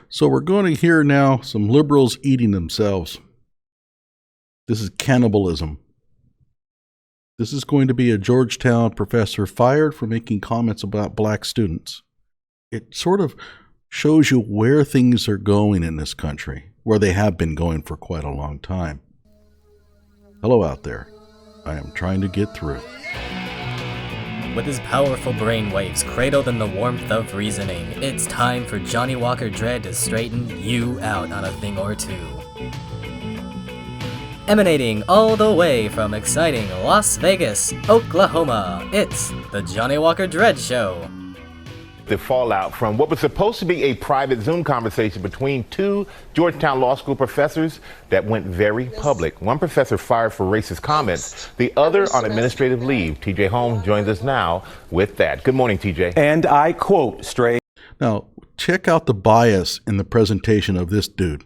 So we're going to hear now some liberals eating themselves. This is cannibalism. This is going to be a Georgetown professor fired for making comments about black students. It sort of shows you where things are going in this country, where they have been going for quite a long time. Hello out there. I am trying to get through. With his powerful brainwaves cradled in the warmth of reasoning, it's time for Johnnie Walker Dread to straighten you out on a thing or two. Emanating all the way from exciting Las Vegas, Oklahoma, it's the Johnnie Walker Dread Show. The fallout from what was supposed to be a private Zoom conversation between two Georgetown Law School professors that went very public. One professor fired for racist comments, the other on administrative leave. TJ Holmes joins us now with that. Good morning, TJ. And I quote, Stray. Now, check out the bias in the presentation of this dude.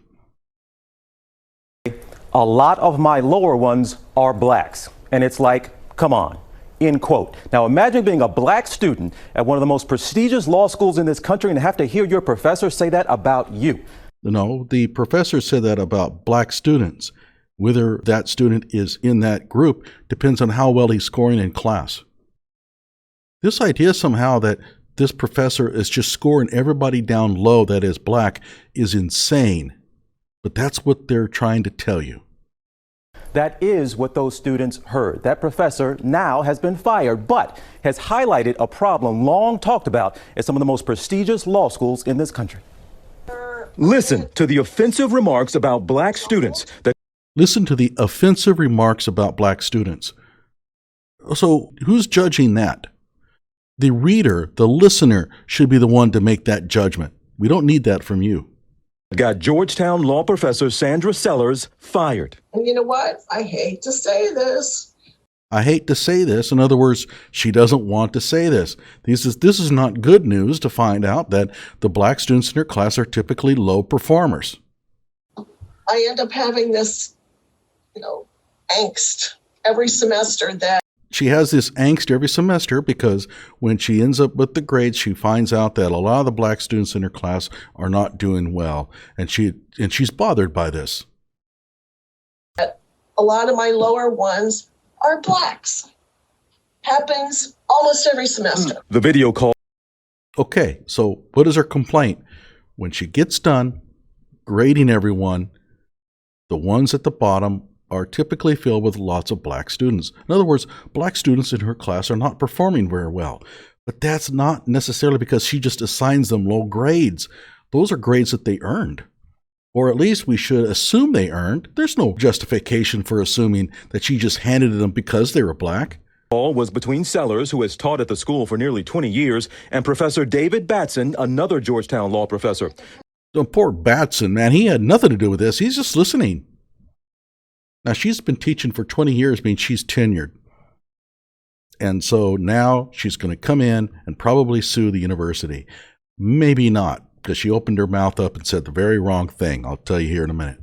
A lot of my lower ones are blacks. And it's like, come on. End quote. Now imagine being a black student at one of the most prestigious law schools in this country and have to hear your professor say that about you. No, the professor said that about black students. Whether that student is in that group depends on how well he's scoring in class. This idea somehow that this professor is just scoring everybody down low that is black is insane. But that's what they're trying to tell you. That is what those students heard. That professor now has been fired, but has highlighted a problem long talked about at some of the most prestigious law schools in this country. Listen to the offensive remarks about black students. Listen to the offensive remarks about black students. So who's judging that? The reader, the listener, should be the one to make that judgment. We don't need that from you. Got Georgetown law professor Sandra Sellers fired. And you know what? I hate to say this. I hate to say this. In other words, she doesn't want to say this. This is not good news to find out that the black students in her class are typically low performers. I end up having this, angst every semester that she has this angst every semester because when she ends up with the grades, she finds out that a lot of the black students in her class are not doing well, and she's bothered by this. A lot of my lower ones are blacks. Happens almost every semester. The video call. Okay, so what is her complaint? When she gets done grading everyone, the ones at the bottom are typically filled with lots of black students. In other words, black students in her class are not performing very well. But that's not necessarily because she just assigns them low grades. Those are grades that they earned. Or at least we should assume they earned. There's no justification for assuming that she just handed them because they were black. Call was between Sellers, who has taught at the school for nearly 20 years, and Professor David Batson, another Georgetown law professor. So poor Batson, man, he had nothing to do with this. He's just listening. Now, she's been teaching for 20 years, means she's tenured. And so now she's going to come in and probably sue the university. Maybe not, because she opened her mouth up and said the very wrong thing. I'll tell you here in a minute.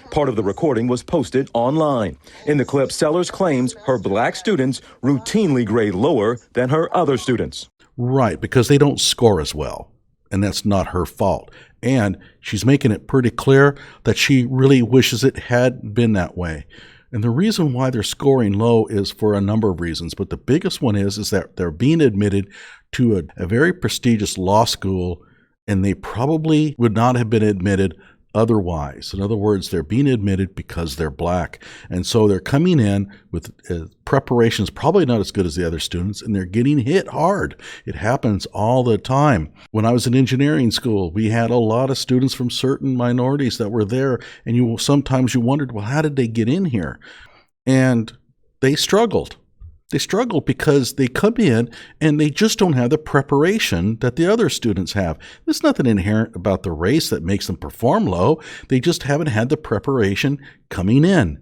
Part of the recording was posted online. In the clip, Sellers claims her black students routinely grade lower than her other students. Right, because they don't score as well. And that's not her fault. And she's making it pretty clear that she really wishes it had been that way. And the reason why they're scoring low is for a number of reasons. But the biggest one is that they're being admitted to a very prestigious law school, and they probably would not have been admitted otherwise. In other words, they're being admitted because they're black. And so they're coming in with preparations probably not as good as the other students, and they're getting hit hard. It happens all the time. When I was in engineering school, we had a lot of students from certain minorities that were there, and sometimes you wondered, well, how did they get in here? And they struggled. They struggle because they come in and they just don't have the preparation that the other students have. There's nothing inherent about the race that makes them perform low. They just haven't had the preparation coming in.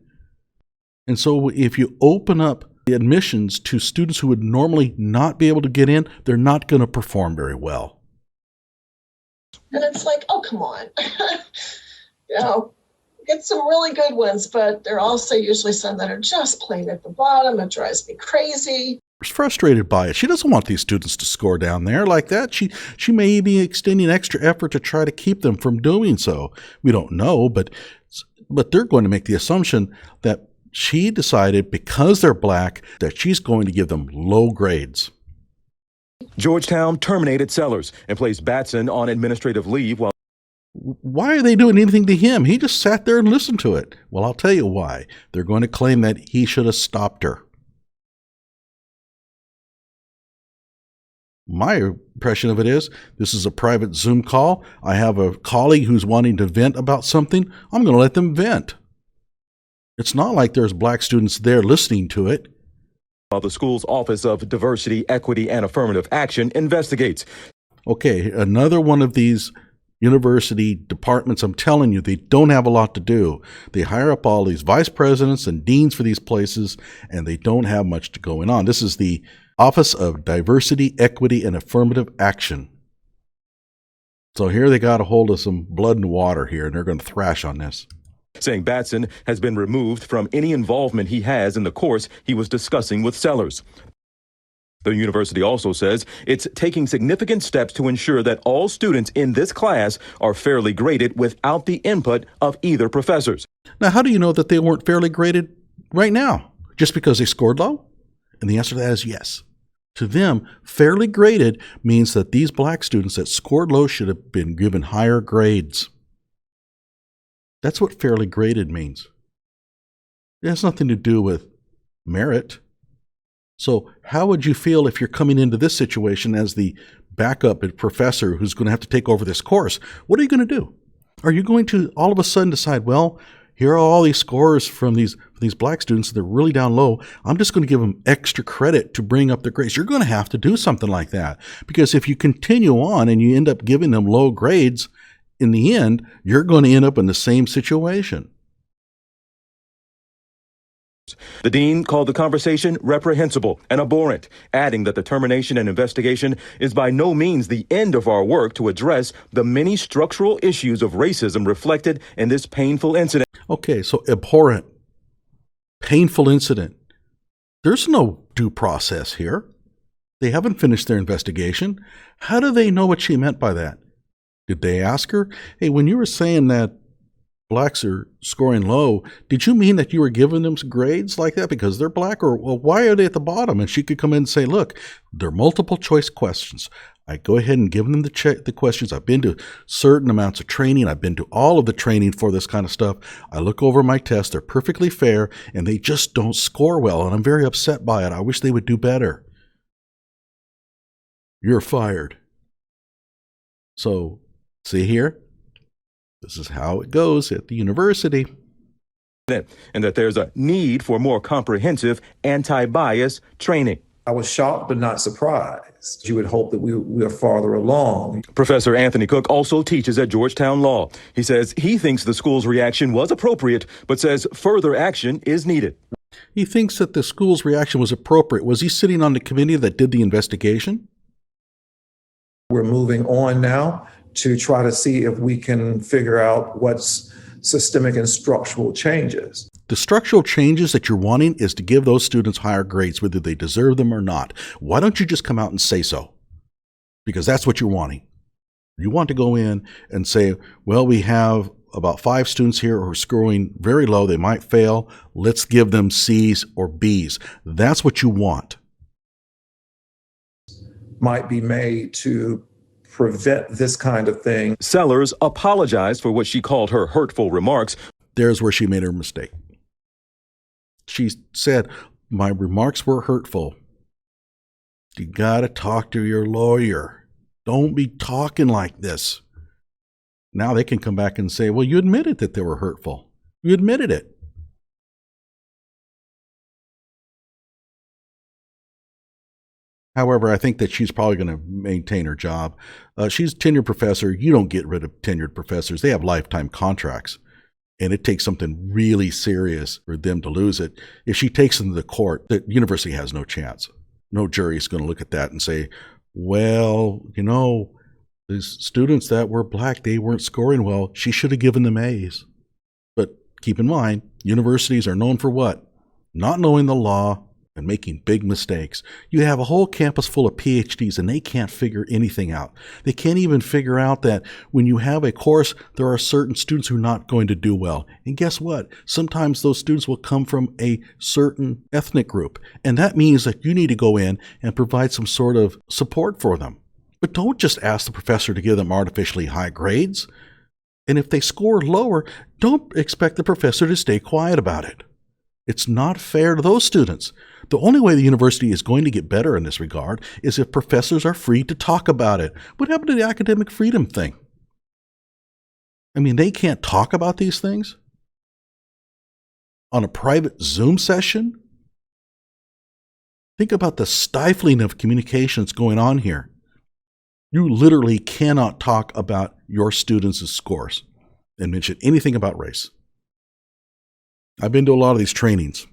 And so if you open up the admissions to students who would normally not be able to get in, they're not going to perform very well. And it's like, oh, come on. Get some really good ones, but there are also usually some that are just plain at the bottom. It drives me crazy. frustrated by it. She doesn't want these students to score down there like that. She may be extending extra effort to try to keep them from doing so. We don't know, but they're going to make the assumption that she decided because they're black that she's going to give them low grades. Georgetown terminated Sellers and placed Batson on administrative leave while Why are they doing anything to him? He just sat there and listened to it. Well, I'll tell you why. They're going to claim that he should have stopped her. My impression of it is this is a private Zoom call. I have a colleague who's wanting to vent about something. I'm going to let them vent. It's not like there's black students there listening to it. while the school's Office of Diversity, Equity, and Affirmative Action investigates. Okay, another one of these university departments, I'm telling you, they don't have a lot to do. They hire up all these vice presidents and deans for these places, and they don't have much going on. This is the Office of Diversity, Equity, and Affirmative Action. So here they got a hold of some blood and water here, and they're going to thrash on this. Saying Batson has been removed from any involvement he has in the course he was discussing with Sellers. The university also says it's taking significant steps to ensure that all students in this class are fairly graded without the input of either professors. Now, how do you know that they weren't fairly graded right now? Just because they scored low? And the answer to that is yes. To them, fairly graded means that these black students that scored low should have been given higher grades. That's what fairly graded means. It has nothing to do with merit. So how would you feel if you're coming into this situation as the backup professor who's going to have to take over this course? What are you going to do? Are you going to all of a sudden decide, well, here are all these scores from these black students, they're really down low. I'm just going to give them extra credit to bring up their grades. You're going to have to do something like that, because if you continue on and you end up giving them low grades, in the end, you're going to end up in the same situation. The dean called the conversation reprehensible and abhorrent, adding that the termination and investigation is by no means the end of our work to address the many structural issues of racism reflected in this painful incident. Okay, so abhorrent, painful incident. There's no due process here. They haven't finished their investigation. How do they know what she meant by that? Did they ask her, hey, when you were saying that blacks are scoring low, did you mean that you were giving them grades like that because they're black? Or well, why are they at the bottom? And she could come in and say, look, they're multiple choice questions. I go ahead and give them the questions. I've been to certain amounts of training. I've been to all of the training for this kind of stuff. I look over my tests. They're perfectly fair, and they just don't score well, and I'm very upset by it. I wish they would do better. You're fired. So, see here? This is how it goes at the university. And that there's a need for more comprehensive anti-bias training. I was shocked but not surprised. You would hope that we are farther along. Professor Anthony Cook also teaches at Georgetown Law. He says he thinks the school's reaction was appropriate, but says further action is needed. He thinks that the school's reaction was appropriate. Was he sitting on the committee that did the investigation? We're moving on now to try to see if we can figure out what's systemic and structural changes. The structural changes that you're wanting is to give those students higher grades, whether they deserve them or not. Why don't you just come out and say so? Because that's what you're wanting. You want to go in and say, well, we have about 5 students here who are scoring very low. They might fail. Let's give them C's or B's. That's what you want. Might be made to prevent this kind of thing. Sellers apologized for what she called her hurtful remarks. There's where she made her mistake. She said, my remarks were hurtful. You got to talk to your lawyer. Don't be talking like this. Now they can come back and say, well, you admitted that they were hurtful. You admitted it. However, I think that she's probably going to maintain her job. She's a tenured professor. You don't get rid of tenured professors. They have lifetime contracts. And it takes something really serious for them to lose it. If she takes them to the court, the university has no chance. No jury is going to look at that and say, well, you know, these students that were black, they weren't scoring well. She should have given them A's. But keep in mind, universities are known for what? Not knowing the law and making big mistakes. You have a whole campus full of PhDs and they can't figure anything out. They can't even figure out that when you have a course, there are certain students who are not going to do well. And guess what? Sometimes those students will come from a certain ethnic group. And that means that you need to go in and provide some sort of support for them. But don't just ask the professor to give them artificially high grades. And if they score lower, don't expect the professor to stay quiet about it. It's not fair to those students. The only way the university is going to get better in this regard is if professors are free to talk about it. What happened to the academic freedom thing? I mean, they can't talk about these things on a private Zoom session? Think about the stifling of communications going on here. You literally cannot talk about your students' scores and mention anything about race. I've been to a lot of these trainings,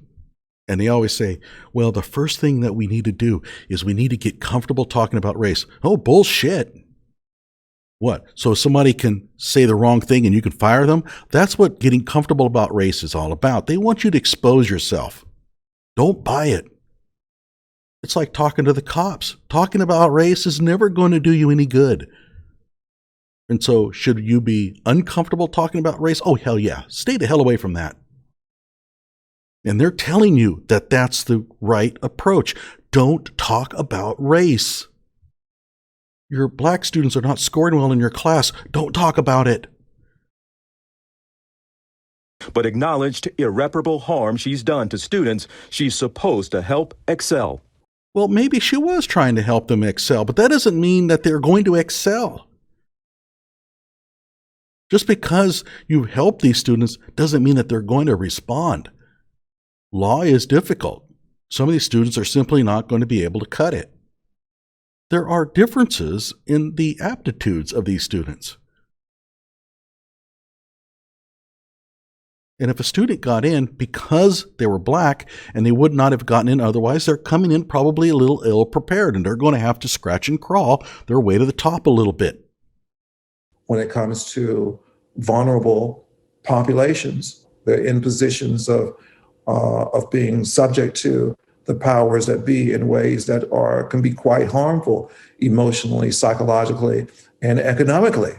and they always say, well, the first thing that we need to do is we need to get comfortable talking about race. Oh, bullshit. What? So somebody can say the wrong thing and you can fire them? That's what getting comfortable about race is all about. They want you to expose yourself. Don't buy it. It's like talking to the cops. Talking about race is never going to do you any good. And so should you be uncomfortable talking about race? Oh, hell yeah. Stay the hell away from that. And they're telling you that that's the right approach. Don't talk about race. Your black students are not scoring well in your class. Don't talk about it. But acknowledged irreparable harm she's done to students she's supposed to help excel. Well, maybe she was trying to help them excel, but that doesn't mean that they're going to excel. Just because you help these students doesn't mean that they're going to respond. Law is difficult. Some of these students are simply not going to be able to cut it. There are differences in the aptitudes of these students. And if a student got in because they were black and they would not have gotten in otherwise, they're coming in probably a little ill-prepared and they're going to have to scratch and crawl their way to the top a little bit. When it comes to vulnerable populations, they're in positions of being subject to the powers that be in ways that can be quite harmful emotionally, psychologically, and economically.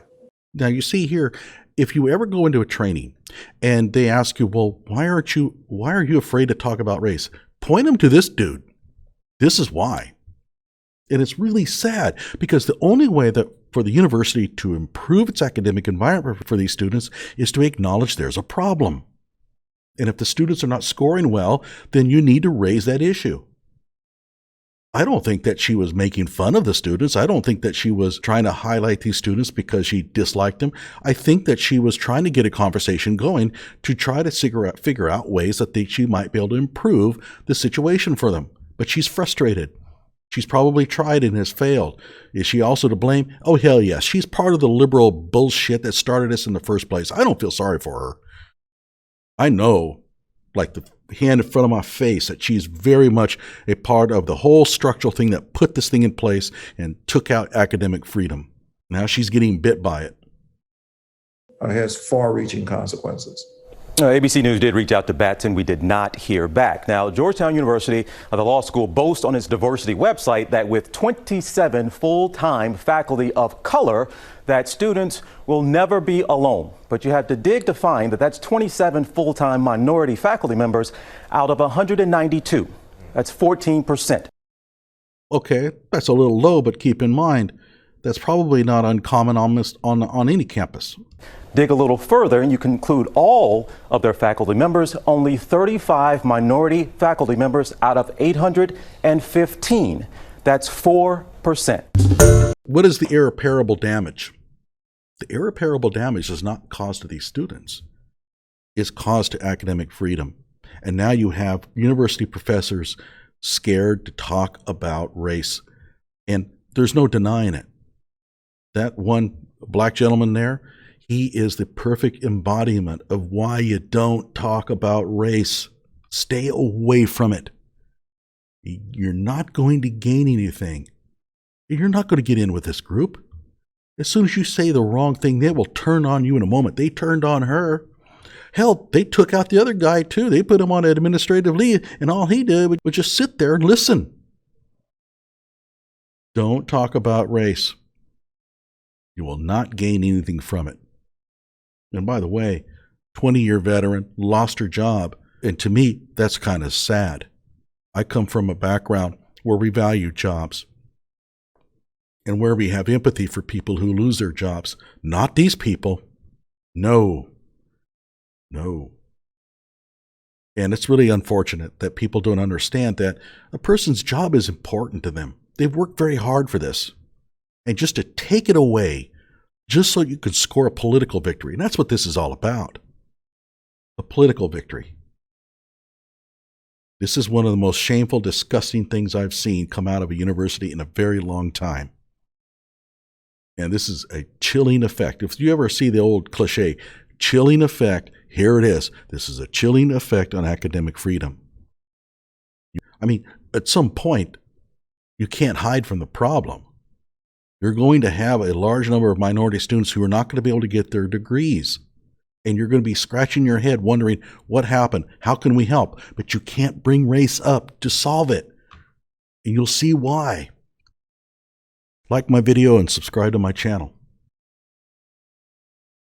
Now you see here, if you ever go into a training and they ask you, well, why are you afraid to talk about race? Point them to this dude. This is why. And it's really sad because the only way that for the university to improve its academic environment for these students is to acknowledge there's a problem. And if the students are not scoring well, then you need to raise that issue. I don't think that she was making fun of the students. I don't think that she was trying to highlight these students because she disliked them. I think that she was trying to get a conversation going to try to figure out ways that she might be able to improve the situation for them. But she's frustrated. She's probably tried and has failed. Is she also to blame? Oh, hell yes. She's part of the liberal bullshit that started this in the first place. I don't feel sorry for her. I know, like the hand in front of my face, that she's very much a part of the whole structural thing that put this thing in place and took out academic freedom. Now she's getting bit by it. It has far-reaching consequences. ABC News did reach out to Batson. We did not hear back. Now, Georgetown University, the law school, boasts on its diversity website that with 27 full-time faculty of color, that students will never be alone. But you have to dig to find that that's 27 full-time minority faculty members out of 192. That's 14%. Okay, that's a little low, but keep in mind, that's probably not uncommon almost on any campus. Dig a little further and you can include all of their faculty members, only 35 minority faculty members out of 815. That's 4%. What is the irreparable damage? The irreparable damage is not caused to these students. It's caused to academic freedom. And now you have university professors scared to talk about race. And there's no denying it. That one black gentleman there, he is the perfect embodiment of why you don't talk about race. Stay away from it. You're not going to gain anything. You're not going to get in with this group. As soon as you say the wrong thing, they will turn on you in a moment. They turned on her. Hell, they took out the other guy too. They put him on administrative leave, and all he did was just sit there and listen. Don't talk about race. You will not gain anything from it. And by the way, 20-year veteran, lost her job. And to me, that's kind of sad. I come from a background where we value jobs and where we have empathy for people who lose their jobs. Not these people. No. And it's really unfortunate that people don't understand that a person's job is important to them. They've worked very hard for this. And just to take it away, just so you could score a political victory. And that's what this is all about. A political victory. This is one of the most shameful, disgusting things I've seen come out of a university in a very long time. And this is a chilling effect. If you ever see the old cliche, chilling effect, here it is. This is a chilling effect on academic freedom. I mean, at some point, you can't hide from the problem. You're going to have a large number of minority students who are not going to be able to get their degrees. And you're going to be scratching your head wondering, what happened? How can we help? But you can't bring race up to solve it. And you'll see why. Like my video and subscribe to my channel.